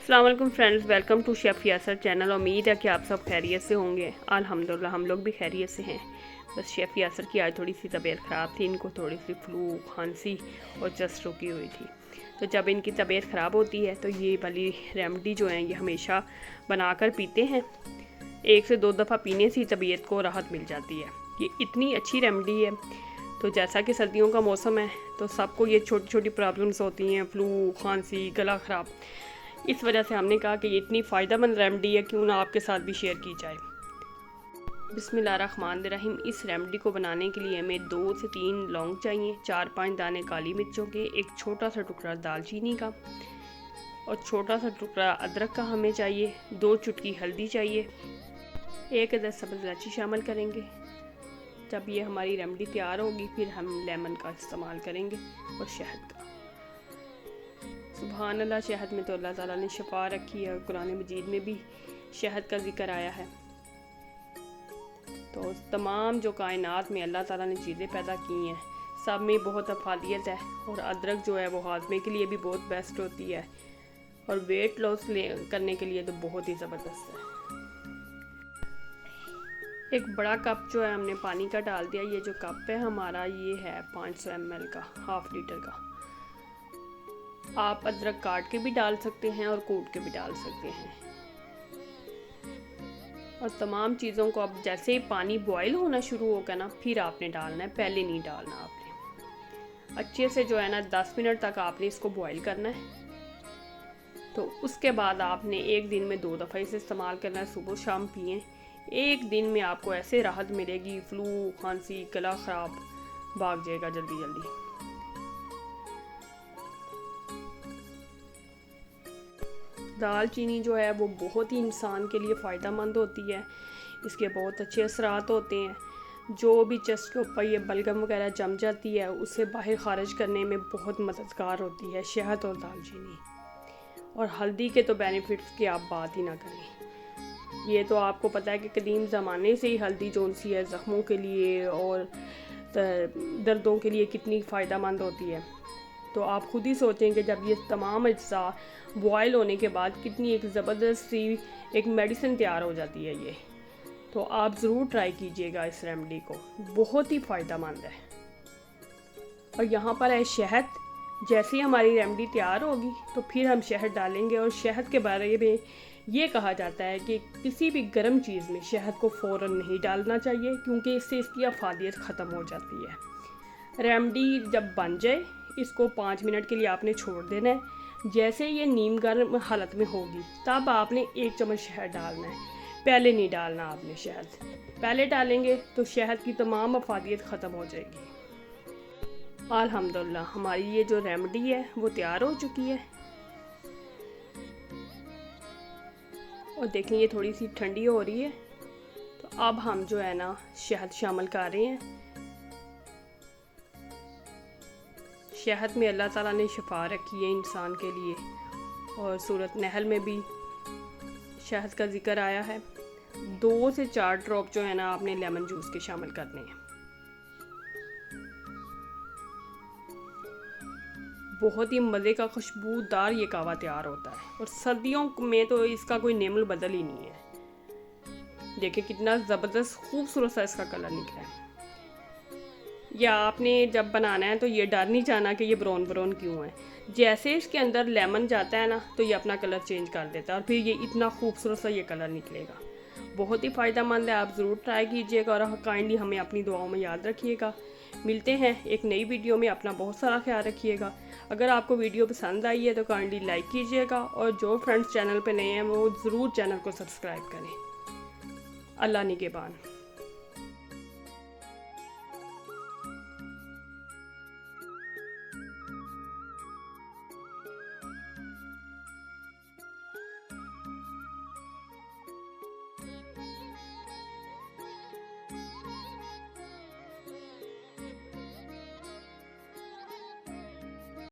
अस्सलाम वालेकुम friends, welcome to chef Yasir channel. उम्मीद है कि आप सब खैरियत से होंगे। अल्हम्दुलिल्लाह हम लोग भी खैरियत से हैं। बस शेफ़ यासर की आज थोड़ी सी तबीयत ख़राब थी, इनको थोड़ी सी फ्लू, खांसी और चस्ट रुकी हुई थी। तो जब इनकी तबीयत ख़राब होती है तो ये वाली रेमेडी जो है ये हमेशा बनाकर पीते हैं। 1 से 2 दफ़ा पीने से ही तबीयत को राहत मिल जाती है। ये इतनी अच्छी रेमेडी है। तो जैसा कि सर्दियों का मौसम है तो सबको ये छोटी छोटी प्रॉब्लम्स होती हैं, फ्लू, खांसी, गला ख़राब। इस वजह से हमने कहा कि ये इतनी फ़ायदेमंद रेमेडी है, क्यों ना आपके साथ भी शेयर की जाए। बिस्मिल्लाहिर्रहमानिर्रहीम। इस रेमेडी को बनाने के लिए हमें 2 से 3 लौंग चाहिए, 4-5 दाने काली मिर्चों के, एक छोटा सा टुकड़ा दालचीनी का और छोटा सा टुकड़ा अदरक का हमें चाहिए। 2 चुटकी हल्दी चाहिए, 1 अदद सब्ज़ इलायची शामिल करेंगे। जब ये हमारी रेमेडी तैयार होगी फिर हम लेमन का इस्तेमाल करेंगे और शहद का। सुभान अल्लाह, शहद में तो अल्लाह ताला ने शिफा रखी है। कुरान मजीद में भी शहद का जिक्र आया है। तो तमाम जो कायनात में अल्लाह ताला ने चीज़ें पैदा की हैं सब में बहुत अफादियत है। और अदरक जो है वो हाजमे के लिए भी बहुत बेस्ट होती है और वेट लॉस करने के लिए तो बहुत ही ज़बरदस्त है। एक बड़ा कप जो है हमने पानी का डाल दिया। ये जो कप है हमारा ये है 500 ml का, ½ लीटर का। आप अदरक काट के भी डाल सकते हैं और कूट के भी डाल सकते हैं। और तमाम चीज़ों को अब जैसे ही पानी बॉयल होना शुरू होगा ना फिर आपने डालना है, पहले नहीं डालना आपने। अच्छे से जो है ना 10 मिनट तक आपने इसको बॉयल करना है। तो उसके बाद आपने एक दिन में 2 दफ़ा इसे इस्तेमाल करना है, सुबह शाम पिएँ। एक दिन में आपको ऐसे राहत मिलेगी, फ्लू, खांसी, गला ख़राब भाग जाएगा जल्दी जल्दी। दालचीनी जो है वो बहुत ही इंसान के लिए फ़ायदेमंद होती है। इसके बहुत अच्छे असरात होते हैं। जो भी चेस्ट के ऊपर ये बलगम वगैरह जम जाती है उसे बाहर ख़ारिज करने में बहुत मददगार होती है शहद और दालचीनी। और हल्दी के तो बेनिफिट्स की आप बात ही ना करें। ये तो आपको पता है कि कदीम ज़माने से ही हल्दी जो सी है ज़ख्मों के लिए और दर्दों के लिए कितनी फ़ायदेमंद होती है। तो आप खुद ही सोचें कि जब ये तमाम अज्जा बॉयल होने के बाद कितनी एक ज़बरदस्त सी एक मेडिसिन तैयार हो जाती है ये। तो आप ज़रूर ट्राई कीजिएगा इस रेमेडी को, बहुत ही फ़ायदेमंद है। और यहाँ पर है शहद। जैसे ही हमारी रेमेडी तैयार होगी तो फिर हम शहद डालेंगे। और शहद के बारे में ये कहा जाता है कि किसी भी गर्म चीज़ में शहद को फ़ौरन नहीं डालना चाहिए, क्योंकि इससे इसकी अफादियत ख़त्म हो जाती है। रेमेडी जब बन जाए इसको 5 मिनट के लिए आपने छोड़ देना है। जैसे ये नीम गर्म हालत में होगी तब आपने 1 चम्मच शहद डालना है, पहले नहीं डालना आपने शहद। पहले डालेंगे तो शहद की तमाम अफादियत ख़त्म हो जाएगी। अल्हम्दुलिल्लाह हमारी ये जो रेमेडी है वो तैयार हो चुकी है। और देखें ये थोड़ी सी ठंडी हो रही है। तो अब हम जो है ना शहद शामिल कर रहे हैं। शहद में अल्लाह ताला ने शिफा रखी है इंसान के लिए। और सूरत नहल में भी शहद का जिक्र आया है। 2 से 4 ड्रॉप जो है ना आपने लेमन जूस के शामिल करने हैं। बहुत ही मज़े का खुशबूदार ये कावा तैयार होता है। और सर्दियों में तो इसका कोई नेमल बदल ही नहीं है। देखिए कितना ज़बरदस्त खूबसूरत सा इसका कलर निकला है। या आपने जब बनाना है तो ये डर नहीं जाना कि ये ब्राउन ब्राउन क्यों है। जैसे इसके अंदर लेमन जाता है ना तो ये अपना कलर चेंज कर देता है और फिर ये इतना खूबसूरत सा ये कलर निकलेगा। बहुत ही फ़ायदेमंद है, आप ज़रूर ट्राई कीजिएगा और काइंडली हमें अपनी दुआओं में याद रखिएगा। मिलते हैं एक नई वीडियो में। अपना बहुत सारा ख्याल रखिएगा। अगर आपको वीडियो पसंद आई है तो काइंडली लाइक कीजिएगा और जो फ्रेंड्स चैनल पर नए हैं वो ज़रूर चैनल को सब्सक्राइब करें। अल्लाह निगहबान।